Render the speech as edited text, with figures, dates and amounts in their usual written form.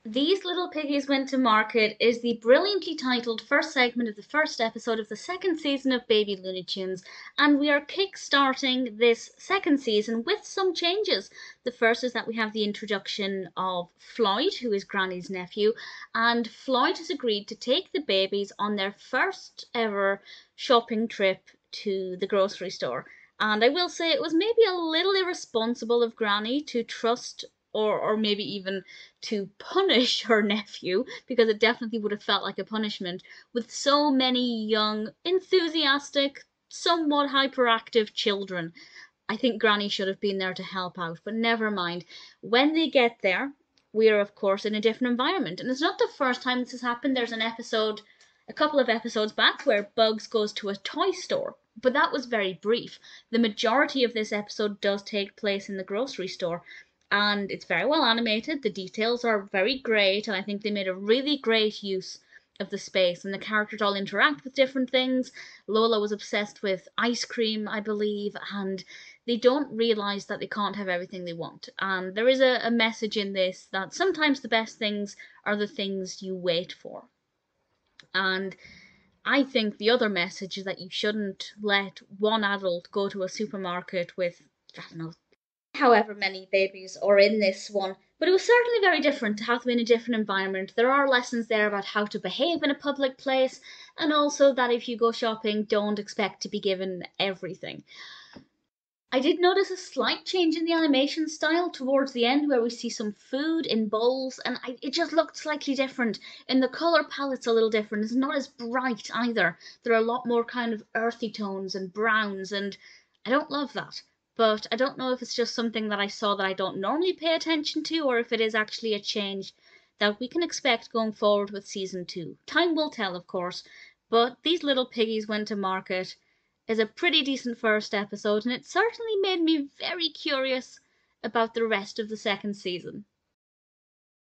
These Little Piggies Went to Market is the brilliantly titled first segment of the first episode of the second season of Baby Looney Tunes, and we are kick-starting this second season with some changes. The first is that we have the introduction of Floyd, who is Granny's nephew, and Floyd has agreed to take the babies on their first ever shopping trip to the grocery store. And I will say it was maybe a little irresponsible of Granny to trust or maybe even to punish her nephew, because it definitely would have felt like a punishment, with so many young, enthusiastic, somewhat hyperactive children. I think Granny should have been there to help out, but never mind. When they get there, we are, of course, in a different environment. And it's not the first time this has happened. There's an episode, a couple of episodes back, where Bugs goes to a toy store, but that was very brief. The majority of this episode does take place in the grocery store, and it's very well animated. The details are very great, and I think they made a really great use of the space, and the characters all interact with different things. Lola was obsessed with ice cream, I believe, and they don't realize that they can't have everything they want. And there is a message in this that sometimes the best things are the things you wait for. And I think the other message is that you shouldn't let one adult go to a supermarket with, I don't know, however many babies are in this one. But it was certainly very different to have them in a different environment. There are lessons there about how to behave in a public place, and also that if you go shopping, don't expect to be given everything. I did notice a slight change in the animation style towards the end, where we see some food in bowls, and it just looked slightly different. And the color palette's a little different. It's not as bright either. There are a lot more kind of earthy tones and browns, and I don't love that. But I don't know if it's just something that I saw that I don't normally pay attention to, or if it is actually a change that we can expect going forward with season 2. Time will tell, of course, but These Little Piggies Went to Market is a pretty decent first episode, and it certainly made me very curious about the rest of the second season.